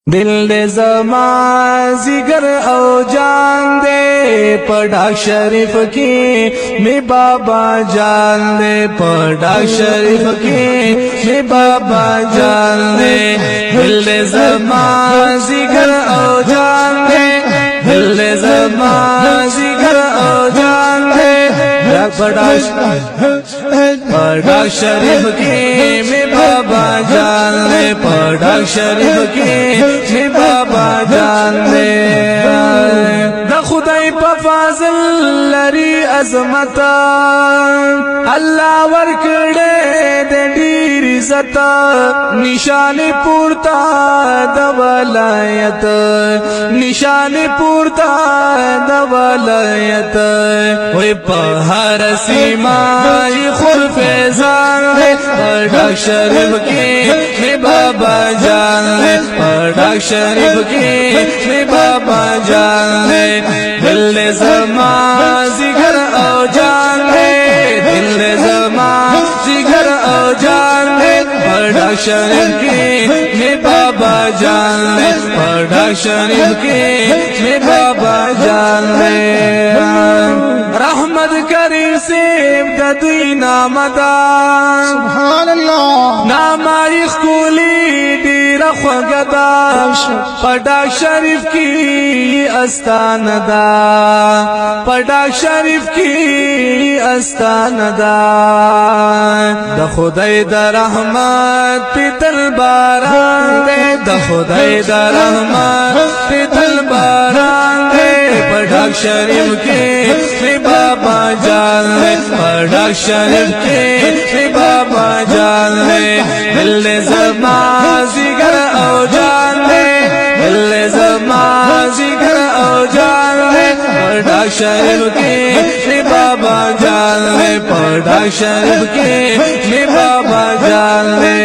दिल दे ज़मा जिगर औ जान दे पढ़ा शरीफ की मैं बाबा जान दे पढ़ा शरीफ की मैं बाबा जान दे दिल दे ज़मा जिगर औ जान दे दिल दे ज़मा जिगर औ जान दे पढ़ा शरीफ की मैं बाबा जान दे पढ़ा शरीफ की मैं बाबा जान दे द खुदाई पा फाज़ल लरी अज़मता अल्लाह वर्कड़े दे ढेर इज़्ज़ता निशानी पूरता द वलायत निशानी पूरता द वलायत ओए पहाड़ सीमा खुर फैज़ान दे पढ़ा शरीफ की मैं बाबा जान दे पढ़ा शरीफ की मैं बाबा जान दे दिल दे ज़मा जिगर औ जान दे दिल दे ज़मा जिगर औ जान दे पढ़ा शरीफ की मैं बाबा जान दे पढ़ा शरीफ की मैं बाबा जान दे रहमत करी सेब ददी नामदा सुभान अल्लाह नामाई खुली डीर ख्वगदा पढ़ा शरीफ की अस्तानदा पढ़ा शरीफ की अस्तानदा द खुदाई द रहमत पितल बारान दे द खुदाई द रहमत पितल बारान दे पढ़ा शरीफ की मैं बाबा जान दे पढ़ा शरीफ की मैं बाबा जान दे दिल दे ज़मा जिगर औ जान दे दिल दे ज़मा जिगर औ जान दे पढ़ा शरीफ की मैं बाबा जान दे पढ़ा शरीफ की मैं बाबा जान दे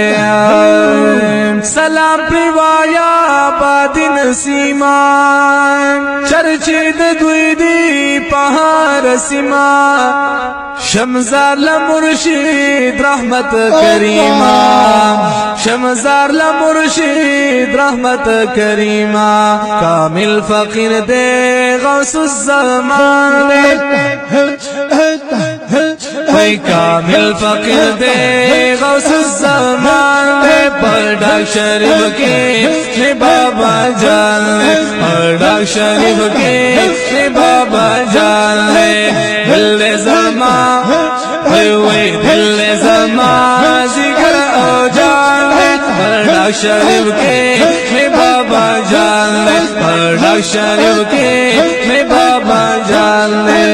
सलाम प्रिवाया बादिन सीमा चर्चित दुईदी पहाड़ सीमा शमज़ार ला मुर्शिद रहमत करीमा शमज़ार ला मुर्शिद रहमत करीमा कामिल फकीर दे गौसुज़ ज़मान दे कामिल फकीर दे गौसुज़ ज़मान दे पढ़ा शरीफ की मैं बाबा जान दे पढ़ा शरीफ की मैं बाबा जान दे दिल दे ज़मा दिल दे ज़मा जिगर औ जान दे पढ़ा शरीफ की मैं बाबा जान दे पढ़ा शरीफ की मैं बाबा जान दे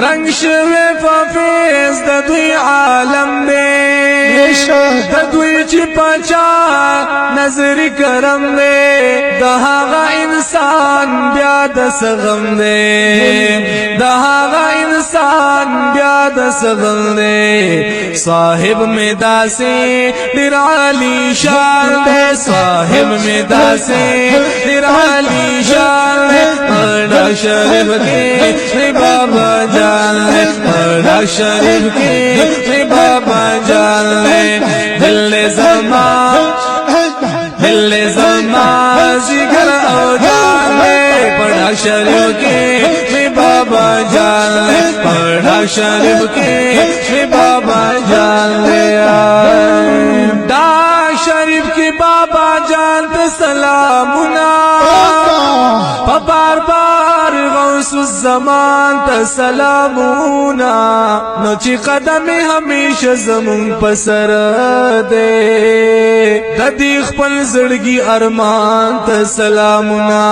रंग शवे फैज़ द दुई आलम दे द दुई चिपचा नजर करम दे दहागा इंसान ब्याद सगम दे दहागा इंसान ब्याद सगम दे साहिब में दासे निराली शान दे साहिब में दासे निराली शान दे पढ़ा शरीफ की मैं बाबा जान दे पढ़ा शरीफ की मैं बाबा जान दे दिल दे ज़मा जिगर औ जान दे पढ़ा शरीफ की मैं बाबा जान दे पढ़ा शरीफ की मैं बाबा जान दे डा शरीफ की बाबा जान ते सलामुना बार बार गौसुज़ ज़मान ते सलामुना नोची कदम हमेशा ज़मुन पसर दे ददी खपल ज़ड़गी अरमान ते सलामुना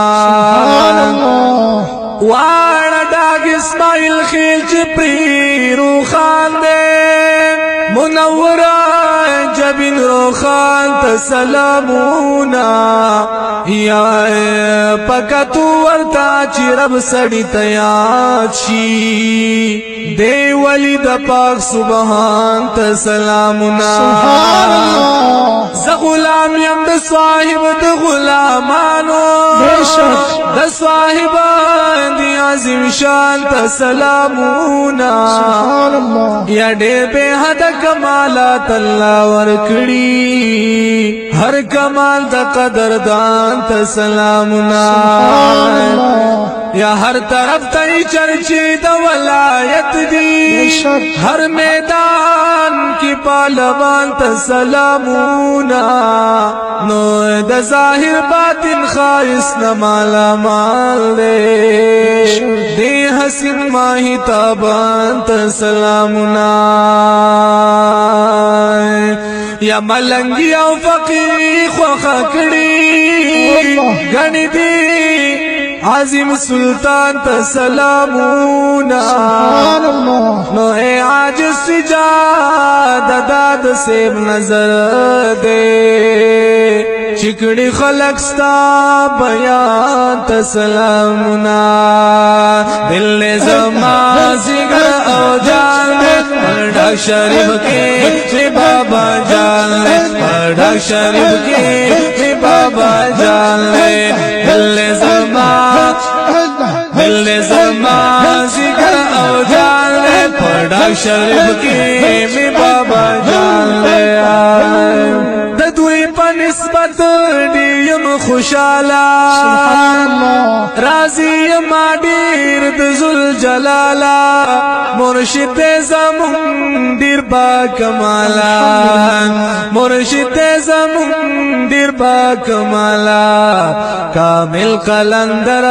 वाड़ा डाग इस्माइल खील चिपरी रूखान दे मुनव्वरा जबिन रोखान ते सलामुना या पकतु वर्ता चिरब सड़ी तयाची दे वली द पाक सुबहान ते सलामुना ज़ गुलाम यम द साहिब द गुलामानो د صاحبان دی عظیم شان ته سلامونا سبحان الله یا ډېر به حد کمالات الله ورکړي هر کمال د قدردان ته سلامونا یا هر طرف ته چرچی د ولایت دی هر میدان کی پهلوان ته سلامونا نو د ظاهر باطن خالص نه مالا مال دے دی حسین ماہی تابان ته سلامونا یا ملنگی او فقیر خوخه کړي غنی دی عظیم سلطان ته سلامونا نو اے عاجز سجاد داد سیب نظر دے چکڑی خلق ستا بیان ته سلامونا دل زما زگر او جان پڑھا شریف کے بابا جان پڑھا شریف کے بابا جان دل زما ذکر او جان لے پڑھا شریف کی می بابا جان لے د دوی په نسبت دیم خوشالا راضی ما ډیر د ذل جلالا مرشد زمون ډیر با کمالا مرشد زمون ډیر با کمالا کامل قلندر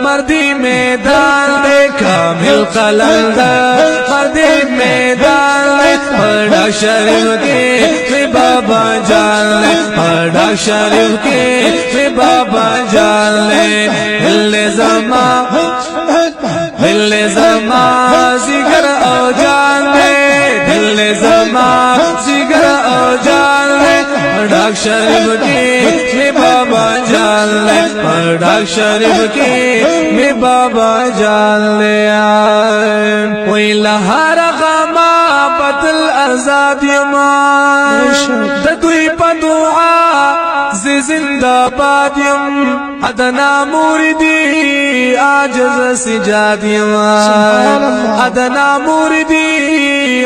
مردی میدان دے کامل قلندر مردی میدان دے پڑھا شریف کے می بابا جان لے پڑھا شریف کے می بابا جان لے دل زما ذکر او جان لے دل زما ذکر او جان لے پڑھا شریف کے می بابا جان لے پڑھا شریف کے می بابا جان لے وی لہر غما بدل آزاد یمان د دوی په دعا زندہ باد یم ادنا موردی عاجز سجاد یم ادنا موردی